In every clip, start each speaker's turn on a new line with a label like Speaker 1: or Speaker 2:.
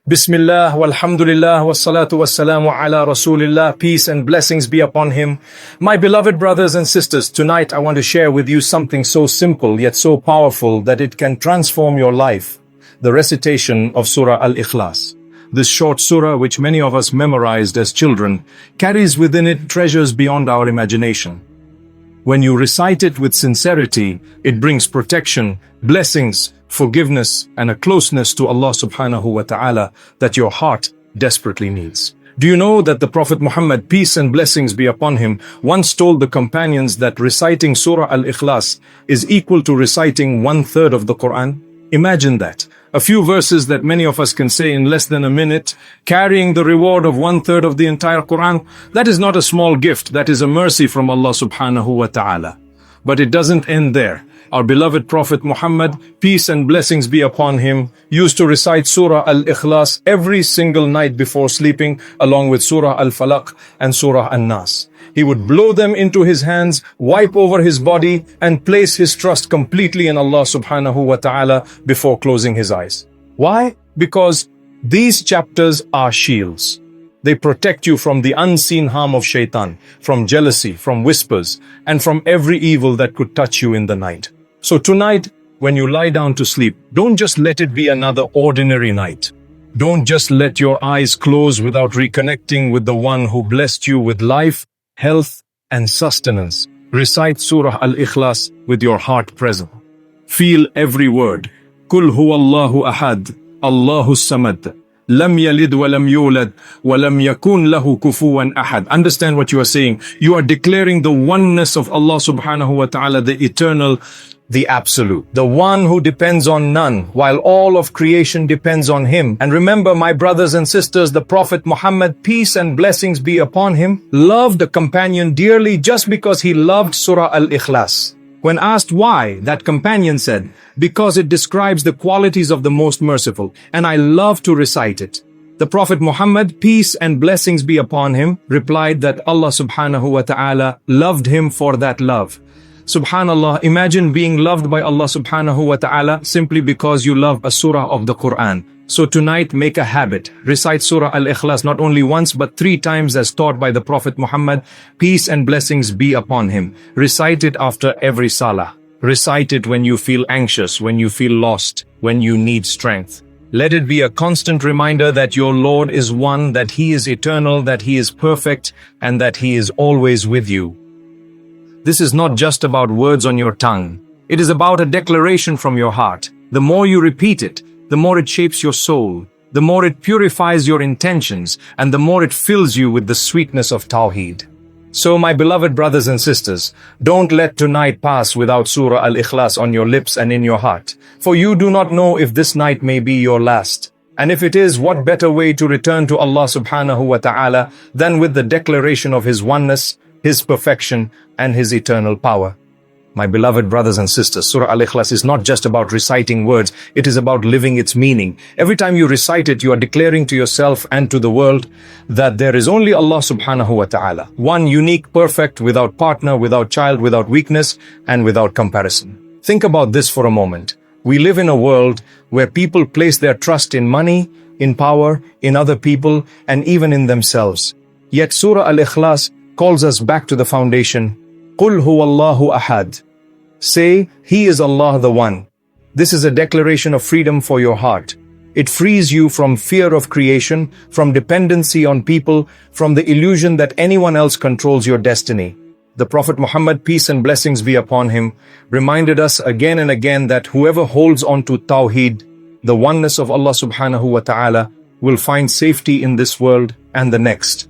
Speaker 1: Bismillah, walhamdulillah, wassalatu wassalamu ala rasulillah. Peace and blessings be upon him. My beloved brothers and sisters, tonight I want to share with you something so simple yet so powerful that it can transform your life. The recitation of Surah Al-Ikhlas. This short surah, which many of us memorized as children, carries within it treasures beyond our imagination. When you recite it with sincerity, it brings protection, blessings, forgiveness, and a closeness to Allah subhanahu wa ta'ala that your heart desperately needs. Do you know that the Prophet Muhammad, peace and blessings be upon him, once told the companions that reciting Surah Al-Ikhlas is equal to reciting 1/3 of the Quran? Imagine that. A few verses that many of us can say in less than a minute, carrying the reward of 1/3 of the entire Quran. That is not a small gift, that is a mercy from Allah subhanahu wa ta'ala. But it doesn't end there. Our beloved Prophet Muhammad, peace and blessings be upon him, used to recite Surah Al-Ikhlas every single night before sleeping, along with Surah Al-Falaq and Surah An-Nas. He would blow them into his hands, wipe over his body, and place his trust completely in Allah subhanahu wa ta'ala before closing his eyes. Why? Because these chapters are shields. They protect you from the unseen harm of shaitan, from jealousy, from whispers, and from every evil that could touch you in the night. So tonight, when you lie down to sleep, don't just let it be another ordinary night. Don't just let your eyes close without reconnecting with the one who blessed you with life, health, and sustenance. Recite Surah Al-Ikhlas with your heart present. Feel every word. Kul huwallahu ahad, Allahu samad. Lam yalid wa lam yulad wa lam yakun lahu kufuwan ahad. Understand what you are saying. You are declaring the oneness of Allah subhanahu wa ta'ala, the eternal, the absolute, the one who depends on none, while all of creation depends on him. And remember, my brothers and sisters, the Prophet Muhammad, peace and blessings be upon him, loved a companion dearly just because he loved Surah Al-Ikhlas. When asked why, that companion said, because it describes the qualities of the Most Merciful, and I love to recite it. The Prophet Muhammad, peace and blessings be upon him, replied that Allah subhanahu wa ta'ala loved him for that love. Subhanallah, imagine being loved by Allah subhanahu wa ta'ala simply because you love a surah of the Quran. So tonight, make a habit. Recite Surah Al-Ikhlas not only once but 3 times as taught by the Prophet Muhammad. Peace and blessings be upon him. Recite it after every salah. Recite it when you feel anxious, when you feel lost, when you need strength. Let it be a constant reminder that your Lord is one, that He is eternal, that He is perfect, and that He is always with you. This is not just about words on your tongue. It is about a declaration from your heart. The more you repeat it, the more it shapes your soul, the more it purifies your intentions, and the more it fills you with the sweetness of Tawheed. So, my beloved brothers and sisters, don't let tonight pass without Surah Al-Ikhlas on your lips and in your heart. For you do not know if this night may be your last. And if it is, what better way to return to Allah subhanahu wa ta'ala than with the declaration of His oneness, His perfection, and His eternal power. My beloved brothers and sisters, Surah Al-Ikhlas is not just about reciting words, it is about living its meaning. Every time you recite it, you are declaring to yourself and to the world that there is only Allah subhanahu wa ta'ala, one unique, perfect, without partner, without child, without weakness, and without comparison. Think about this for a moment. We live in a world where people place their trust in money, in power, in other people, and even in themselves. Yet Surah Al-Ikhlas calls us back to the foundation. Qul huwallahu ahad. Say, He is Allah the One. This is a declaration of freedom for your heart. It frees you from fear of creation, from dependency on people, from the illusion that anyone else controls your destiny. The Prophet Muhammad, peace and blessings be upon him, reminded us again and again that whoever holds on to Tawheed, the oneness of Allah subhanahu wa ta'ala, will find safety in this world and the next.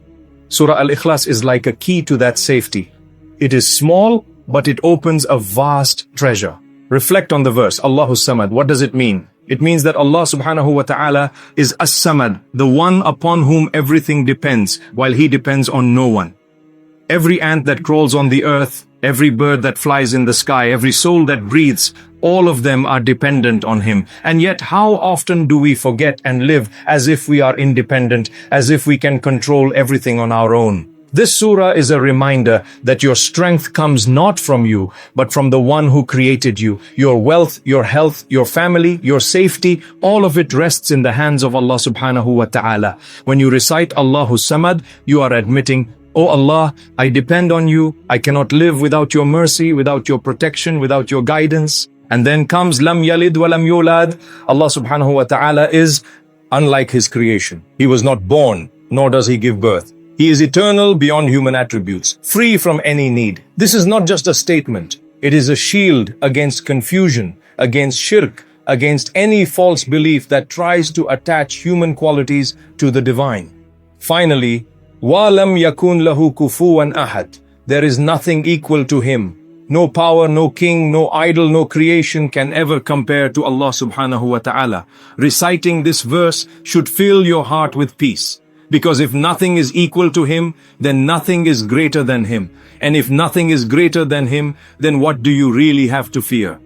Speaker 1: Surah Al-Ikhlas is like a key to that safety. It is small, but it opens a vast treasure. Reflect on the verse, Allahu Samad. What does it mean? It means that Allah subhanahu wa ta'ala is As-Samad, the one upon whom everything depends, while He depends on no one. Every ant that crawls on the earth, every bird that flies in the sky, every soul that breathes, all of them are dependent on Him. And yet how often do we forget and live as if we are independent, as if we can control everything on our own? This surah is a reminder that your strength comes not from you, but from the one who created you. Your wealth, your health, your family, your safety, all of it rests in the hands of Allah subhanahu wa ta'ala. When you recite Allahu Samad, you are admitting, "Oh Allah, I depend on you. I cannot live without your mercy, without your protection, without your guidance." And then comes Lam Yalid wa Lam Yulad. Allah subhanahu wa ta'ala is unlike his creation. He was not born, nor does he give birth. He is eternal beyond human attributes, free from any need. This is not just a statement. It is a shield against confusion, against shirk, against any false belief that tries to attach human qualities to the divine. Finally, وَلَمْ يَكُنْ لَهُ كُفُوًا أَحَدٍ. There is nothing equal to him. No power, no king, no idol, no creation can ever compare to Allah subhanahu wa ta'ala. Reciting this verse should fill your heart with peace. Because if nothing is equal to him, then nothing is greater than him. And if nothing is greater than him, then what do you really have to fear?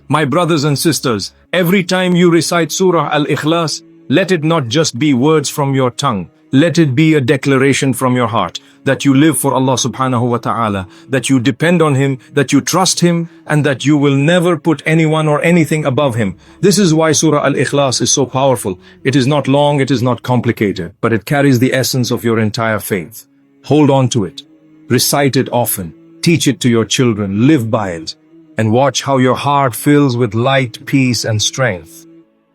Speaker 1: My brothers and sisters, every time you recite Surah Al-Ikhlas, let it not just be words from your tongue. Let it be a declaration from your heart that you live for Allah subhanahu wa ta'ala, that you depend on him, that you trust him, and that you will never put anyone or anything above him. This is why Surah Al-Ikhlas is so powerful. It is not long, it is not complicated, but it carries the essence of your entire faith. Hold on to it. Recite it often. Teach it to your children. Live by it. And watch how your heart fills with light, peace, and strength.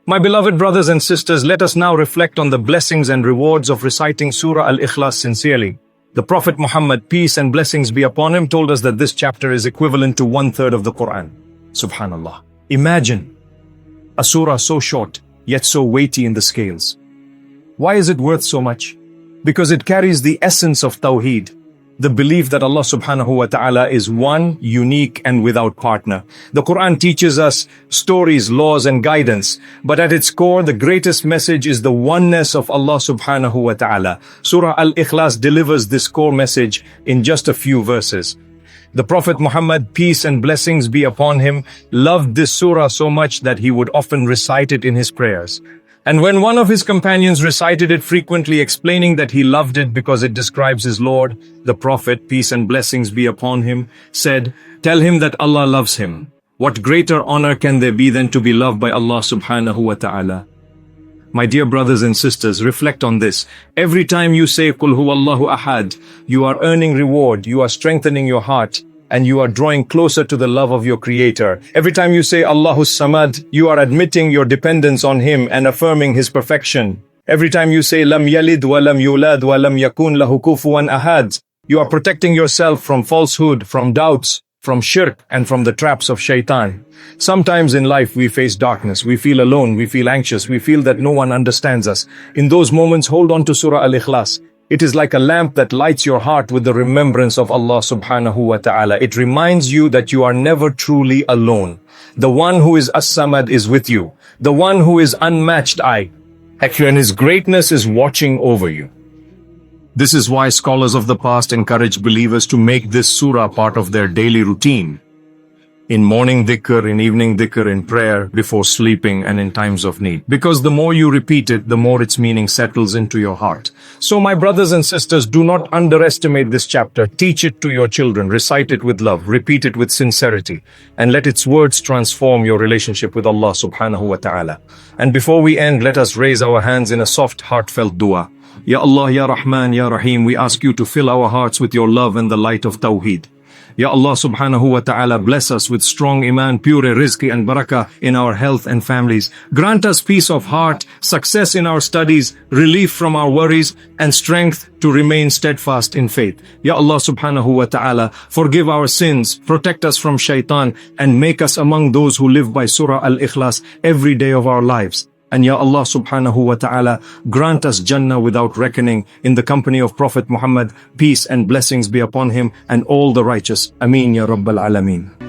Speaker 1: My beloved brothers and sisters, let us now reflect on the blessings and rewards of reciting Surah Al-Ikhlas sincerely. The Prophet Muhammad, peace and blessings be upon him, told us that this chapter is equivalent to 1/3 of the Quran. Subhanallah. Imagine a surah so short, yet so weighty in the scales. Why is it worth so much? Because it carries the essence of Tawheed, the belief that Allah subhanahu wa ta'ala is one, unique, and without partner. The Quran teaches us stories, laws, and guidance, but at its core, the greatest message is the oneness of Allah subhanahu wa ta'ala. Surah Al-Ikhlas delivers this core message in just a few verses. The Prophet Muhammad, peace and blessings be upon him, loved this surah so much that he would often recite it in his prayers. And when one of his companions recited it frequently, explaining that he loved it because it describes his Lord, the Prophet, peace and blessings be upon him, said, "Tell him that Allah loves him. What greater honor can there be than to be loved by Allah subhanahu wa ta'ala?" My dear brothers and sisters, reflect on this. Every time you say, "Qul huwallahu ahad," you are earning reward, you are strengthening your heart, and you are drawing closer to the love of your Creator. Every time you say Allahu Samad, you are admitting your dependence on Him and affirming His perfection. Every time you say Lam Yalid wa Lam Yulad wa Lam Yakun lahu kufuwan ahad, you are protecting yourself from falsehood, from doubts, from shirk, and from the traps of shaitan. Sometimes in life we face darkness, we feel alone, we feel anxious, we feel that no one understands us. In those moments, hold on to Surah Al-Ikhlas. It is like a lamp that lights your heart with the remembrance of Allah subhanahu wa ta'ala. It reminds you that you are never truly alone. The one who is As-Samad is with you. The one who is unmatched and His greatness is watching over you. This is why scholars of the past encourage believers to make this surah part of their daily routine. In morning dhikr, in evening dhikr, in prayer, before sleeping, and in times of need. Because the more you repeat it, the more its meaning settles into your heart. So my brothers and sisters, do not underestimate this chapter. Teach it to your children, recite it with love, repeat it with sincerity, and let its words transform your relationship with Allah subhanahu wa ta'ala. And before we end, let us raise our hands in a soft, heartfelt dua. Ya Allah, Ya Rahman, Ya Rahim, we ask you to fill our hearts with your love and the light of Tawheed. Ya Allah subhanahu wa ta'ala, bless us with strong iman, pure rizq and barakah in our health and families. Grant us peace of heart, success in our studies, relief from our worries, and strength to remain steadfast in faith. Ya Allah subhanahu wa ta'ala, forgive our sins, protect us from shaitan, and make us among those who live by Surah Al-Ikhlas every day of our lives. And Ya Allah subhanahu wa ta'ala, grant us Jannah without reckoning in the company of Prophet Muhammad, peace and blessings be upon him and all the righteous. Ameen Ya Rabbal Alameen.